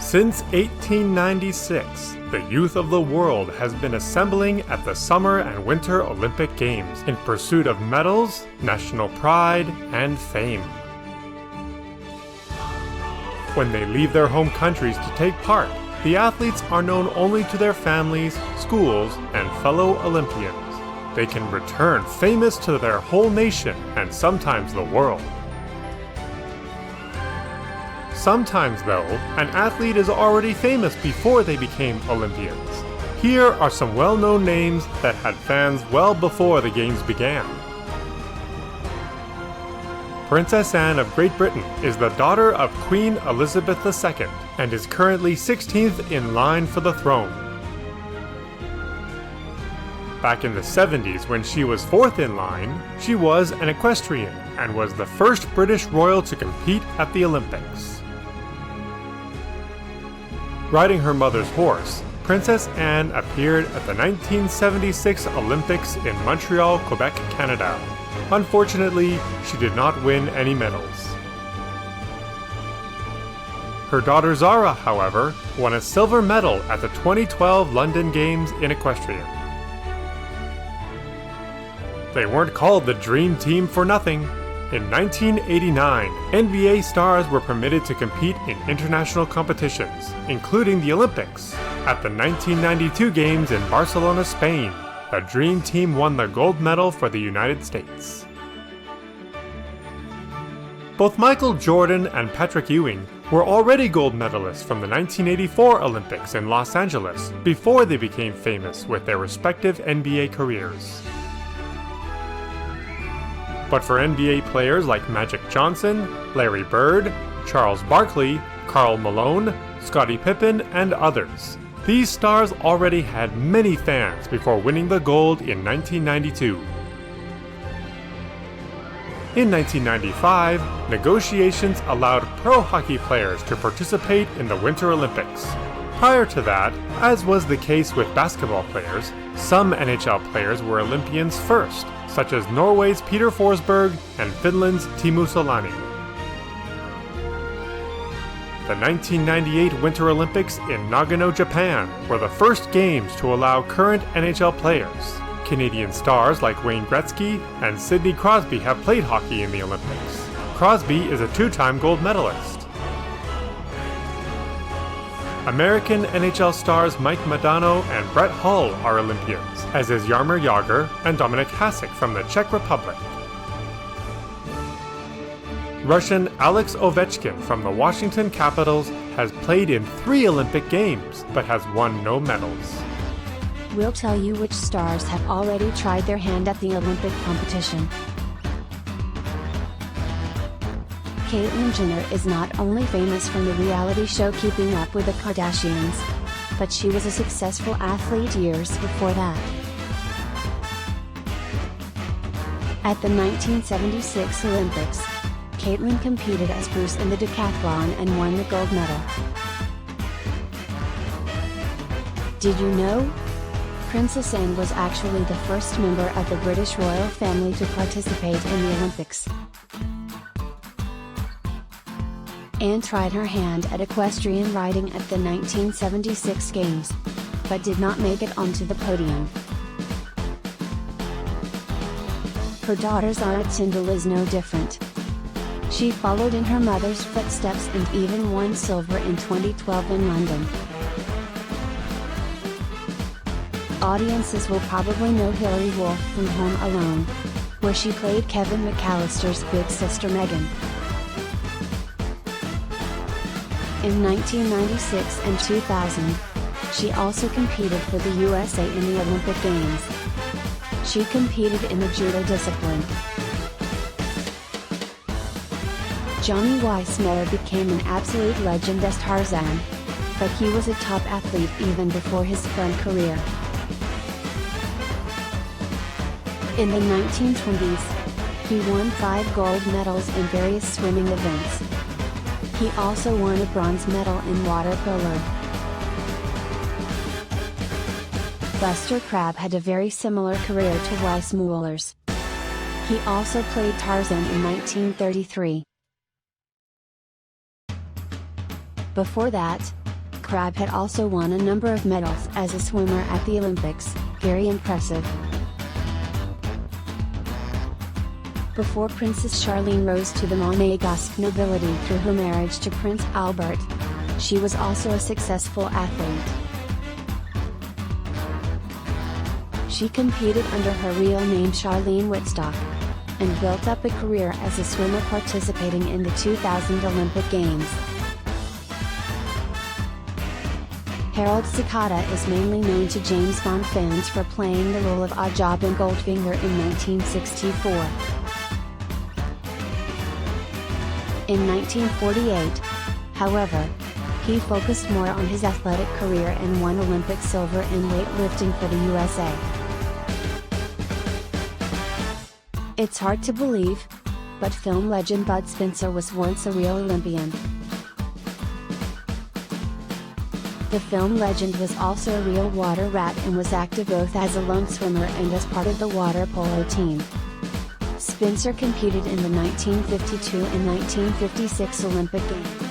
Since 1896, the youth of the world has been assembling at the Summer and Winter Olympic Games in pursuit of medals, national pride, and fame. When they leave their home countries to take part, the athletes are known only to their families, schools, and fellow Olympians. They can return famous to their whole nation and sometimes the world. Sometimes, though, an athlete is already famous before they became Olympians. Here are some well-known names that had fans well before the Games began. Princess Anne of Great Britain is the daughter of Queen Elizabeth II and is currently 16th in line for the throne. Back in the 70s, when she was 4th in line, she was an equestrian and was the first British royal to compete at the Olympics. Riding her mother's horse, Princess Anne appeared at the 1976 Olympics in Montreal, Quebec, Canada. Unfortunately, she did not win any medals. Her daughter Zara, however, won a silver medal at the 2012 London Games in equestrian. They weren't called the Dream Team for nothing. In 1989, NBA stars were permitted to compete in international competitions, including the Olympics. At the 1992 Games in Barcelona, Spain, the Dream Team won the gold medal for the United States. Both Michael Jordan and Patrick Ewing were already gold medalists from the 1984 Olympics in Los Angeles before they became famous with their respective NBA careers. But for NBA players like Magic Johnson, Larry Bird, Charles Barkley, Karl Malone, Scottie Pippen, and others, these stars already had many fans before winning the gold in 1992. In 1995, negotiations allowed pro hockey players to participate in the Winter Olympics. Prior to that, as was the case with basketball players, some NHL players were Olympians first, such as Norway's Peter Forsberg and Finland's Teemu Selanne. The 1998 Winter Olympics in Nagano, Japan were the first games to allow current NHL players. Canadian stars like Wayne Gretzky and Sidney Crosby have played hockey in the Olympics. Crosby is a two-time gold medalist. American NHL stars Mike Modano and Brett Hull are Olympians, as is Jaromir Jagr and Dominik Hasek from the Czech Republic. Russian Alex Ovechkin from the Washington Capitals has played in 3 Olympic Games, but has won no medals. We'll tell you which stars have already tried their hand at the Olympic competition. Caitlyn Jenner is not only famous from the reality show Keeping Up with the Kardashians, but she was a successful athlete years before that. At the 1976 Olympics, Caitlyn competed as Bruce in the decathlon and won the gold medal. Did you know? Princess Anne was actually the first member of the British royal family to participate in the Olympics. Anne tried her hand at equestrian riding at the 1976 Games, but did not make it onto the podium. Her daughter Zara Tindall is no different. She followed in her mother's footsteps and even won silver in 2012 in London. Audiences will probably know Hilary Wolf from Home Alone, where she played Kevin McAllister's big sister Megan. In 1996 and 2000, she also competed for the USA in the Olympic Games. She competed in the judo discipline. Johnny Weissmuller became an absolute legend as Tarzan, but he was a top athlete even before his film career. In the 1920s, he won 5 gold medals in various swimming events. He also won a bronze medal in water polo. Buster Crabbe had a very similar career to Weissmuller's. He also played Tarzan in 1933. Before that, Crabb had also won a number of medals as a swimmer at the Olympics, very impressive. Before Princess Charlene rose to the Monégasque nobility through her marriage to Prince Albert, she was also a successful athlete. She competed under her real name Charlene Wittstock, and built up a career as a swimmer participating in the 2000 Olympic Games. Harold Sakata is mainly known to James Bond fans for playing the role of Oddjob in Goldfinger in 1964. In 1948, however, he focused more on his athletic career and won Olympic silver in weightlifting for the USA. It's hard to believe, but film legend Bud Spencer was once a real Olympian. The film legend was also a real water rat and was active both as a lone swimmer and as part of the water polo team. Spencer competed in the 1952 and 1956 Olympic Games.